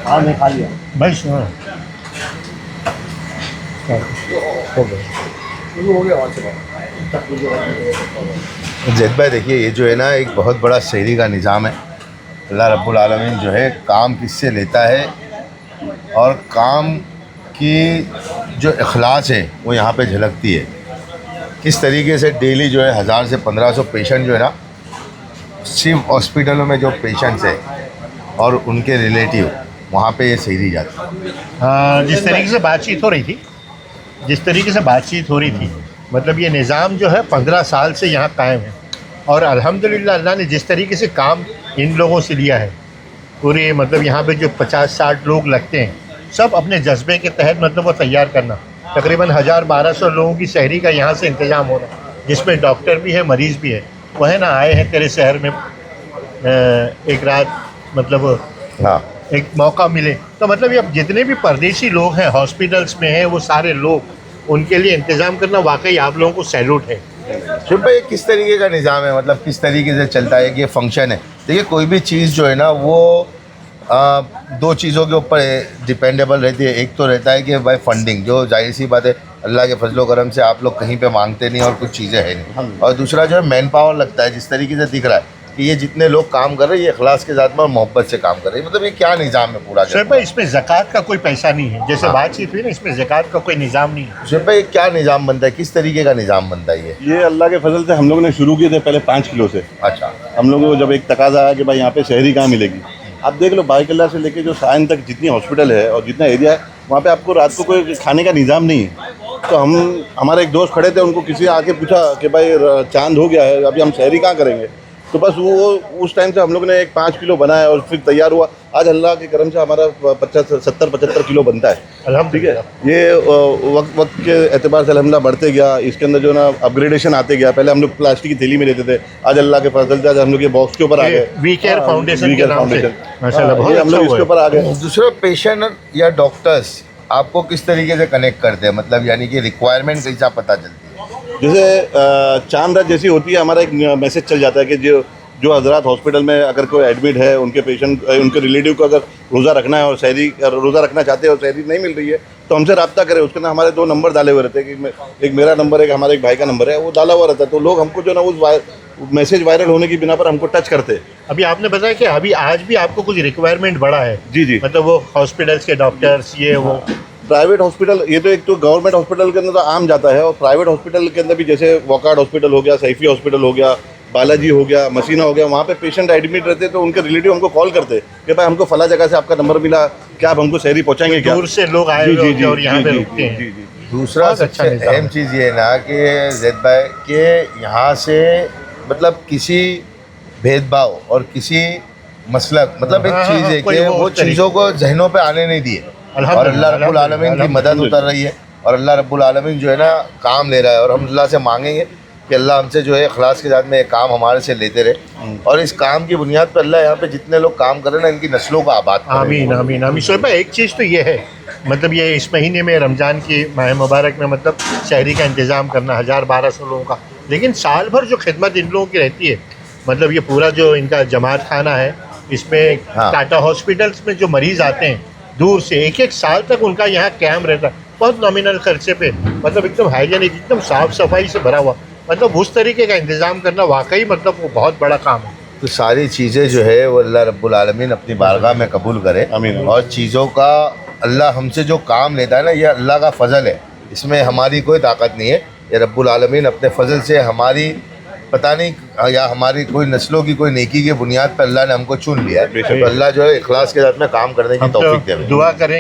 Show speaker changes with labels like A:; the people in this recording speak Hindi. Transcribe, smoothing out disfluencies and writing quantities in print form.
A: हाँ मैं खा लिया
B: भाई सुनो, हो गया।
A: हो गया वहाँ से
C: जैद भाई देखिए, ये जो है ना एक बहुत बड़ा शहरी का निज़ाम है। अल्लाह रब्बुल आलमीन जो है काम किससे लेता है और काम की जो इखलास है वो यहाँ पे झलकती है। किस तरीके से डेली जो है 1000 से 1500 पेशेंट जो है ना, सिर्फ हॉस्पिटलों में जो पेशेंट्स है और उनके रिलेटिव वहाँ पे ये शहरी जाते हैं।
B: जिस तरीके से बातचीत हो रही थी मतलब ये निज़ाम जो है 15 साल से यहाँ कायम है और अल्हम्दुलिल्लाह अल्लाह ने जिस तरीके से काम इन लोगों से लिया है, पूरे मतलब यहाँ पे जो 50-60 लोग लगते हैं, सब अपने जज्बे के तहत मतलब वो तैयार करना। तकरीबन 1000-1200 लोगों की सहरी का यहाँ से इंतज़ाम हो रहा है, जिसमें डॉक्टर भी है, मरीज़ भी है। वो है ना, आए हैं तेरे शहर में एक रात, मतलब
C: हाँ,
B: एक मौका मिले तो मतलब ये अब जितने भी परदेशी लोग हैं हॉस्पिटल्स में हैं, वो सारे लोग, उनके लिए इंतज़ाम करना वाकई आप लोगों को सैल्यूट है।
C: शुभ भाई किस तरीके का निज़ाम है, मतलब किस तरीके से चलता है कि ये फंक्शन है। देखिए कोई भी चीज़ जो है ना वो दो चीज़ों के ऊपर डिपेंडेबल रहती है। एक तो रहता है कि भाई फंडिंग, जो जाहिर सी बात है अल्लाह के फजलो करम से आप लोग कहीं पे मांगते नहीं और कुछ चीज़ें है नहीं। और दूसरा जो है मैन पावर लगता है, जिस तरीके से दिख रहा है कि ये जितने लोग काम कर रहे हैं ये इखलास के साथ में और मोहब्बत से काम कर रहे हैं। मतलब ये क्या निज़ाम है पूरा?
B: शोएब भाई इसमें ज़कात का कोई पैसा नहीं है, जैसे बातचीत हुई ना, इसमें ज़कात का कोई निज़ाम नहीं है।
C: शुभ भाई क्या निज़ाम बनता है, किस तरीके का निज़ाम बनता है
D: ये अल्लाह के फजल से हम लोगों ने शुरू किए थे पहले 5 किलो से।
C: अच्छा,
D: हम लोगों को जब एक तकाजा आया कि भाई यहाँ पे शहरी कहाँ मिलेगी, आप देख लो बाइकल्ला से लेके जो सायन तक जितनी हॉस्पिटल है और जितना एरिया है वहाँ पे आपको रात को कोई खाने का निज़ाम नहीं है। तो हमारे एक दोस्त खड़े थे, उनको किसी आके पूछा कि भाई चांद हो गया है, अभी हम शहरी कहाँ करेंगे। तो बस वो उस टाइम से हम लोग ने एक 5 किलो बनाया और फिर तैयार हुआ। आज अल्लाह के करम से हमारा 70-75 किलो बनता है। ठीक है, ये वक्त के एतबार से अल्हम्दुलिल्लाह बढ़ते गया। इसके अंदर जो ना अपग्रेडेशन आते गया। पहले हम लोग प्लास्टिक की थैली में लेते थे, आज अल्लाह के फजल से आज हम लोग ये बॉक्स के ऊपर आ गए।
B: वी केयर फाउंडेशन के नाम से माशाल्लाह बहुत
D: हम लोग इसके ऊपर आ गए।
C: दूसरा पेशेंट या डॉक्टर्स आपको किस तरीके से कनेक्ट करते हैं, मतलब यानी कि रिक्वायरमेंट कैसा पता चलती है?
D: जैसे चांद रात जैसी होती है, हमारा एक मैसेज चल जाता है कि जो हजरात हॉस्पिटल में अगर कोई एडमिट है, उनके पेशेंट उनके रिलेटिव को अगर रोज़ा रखना है और शहरी रोज़ा रखना चाहते हैं और शहरी नहीं मिल रही है तो हमसे रब्ता करें। उसके अंदर हमारे 2 नंबर डाले हुए रहते हैं कि एक मेरा नंबर है, एक हमारे एक भाई का नंबर है, वो डाला हुआ रहता है। तो लोग हमको जो ना उस मैसेज वायरल होने की बिना पर हमको टच करते हैं।
B: अभी आपने बताया कि अभी आज भी आपको कुछ रिक्वायरमेंट बढ़ा है।
D: जी,
B: मतलब वो हॉस्पिटल्स के डॉक्टर्स, ये वो
D: प्राइवेट हॉस्पिटल, ये तो एक तो गवर्नमेंट हॉस्पिटल के अंदर तो आम जाता है और प्राइवेट हॉस्पिटल के अंदर भी, जैसे वॉकार्ड हॉस्पिटल हो गया, सैफी हॉस्पिटल हो गया, बालाजी हो गया, मसीना हो गया, वहाँ पे पेशेंट एडमिट रहते हैं तो उनके रिलेटिव हमको कॉल करते हैं कि भाई हमको फला जगह से आपका नंबर मिला, क्या आप हमको शहरी पहुँचाएंगे क्या?
B: दूर से लोग आए हुए होते हैं और यहाँ पे रुकते हैं।
C: दूसरा
B: बहुत अच्छा
C: सबसे
B: निज़ाम
C: अहम चीज़ ये है ना कि जैद भाई के यहाँ से मतलब किसी भेदभाव और किसी मसलक, मतलब एक चीज़ है कि वो चीज़ों को जहनों पे आने नहीं दिए और अल्लाह रब्बुल आलमीन की मदद उतर रही है और अल्लाह रब्बुल आलमीन जो है ना काम ले रहा है। और हम अल्लाह से मांगेंगे कि अल्लाह हमसे जो है इखलास के साथ में ये काम हमारे से लेते रहे और इस काम की बुनियाद पर अल्लाह यहाँ पे जितने लोग काम कर रहे हैं ना, इनकी नस्लों का आबाद करे।
B: आमीन आमीन आमीन। शोएब भाई एक चीज़ तो ये है, मतलब ये इस महीने में रमज़ान की माह मुबारक में मतलब शहरी का इंतज़ाम करना 1000-1200 लोगों का, लेकिन साल भर जो खिदमत इन लोगों की रहती है, मतलब ये पूरा जो इनका जमात खाना है, इसमें टाटा हॉस्पिटल्स में जो मरीज़ आते हैं दूर से, एक साल तक उनका यहाँ क़याम रहता है, बहुत नॉमिनल खर्चे पे, मतलब एकदम हाइजीनिक, एकदम साफ़ सफाई से भरा हुआ, मतलब उस तरीके का इंतज़ाम करना वाकई मतलब वो बहुत बड़ा काम है।
C: तो सारी चीज़ें जो है वो अल्लाह रब्बुल आलमीन अपनी बारगाह में कबूल करे।
D: आमीन।
C: और चीज़ों का अल्लाह हमसे जो काम लेता है ना, ये अल्लाह का फ़ज़ल है, इसमें हमारी कोई ताकत नहीं है। ये रब्बुल आलमीन अपने फ़ज़ल से हमारी पता नहीं या हमारी कोई नस्लों की कोई नेकी की बुनियाद पर अल्लाह ने हमको चुन लिया है। तो अल्लाह जो है इखलास के साथ में काम करने की तौफीक दे।
B: दुआ करें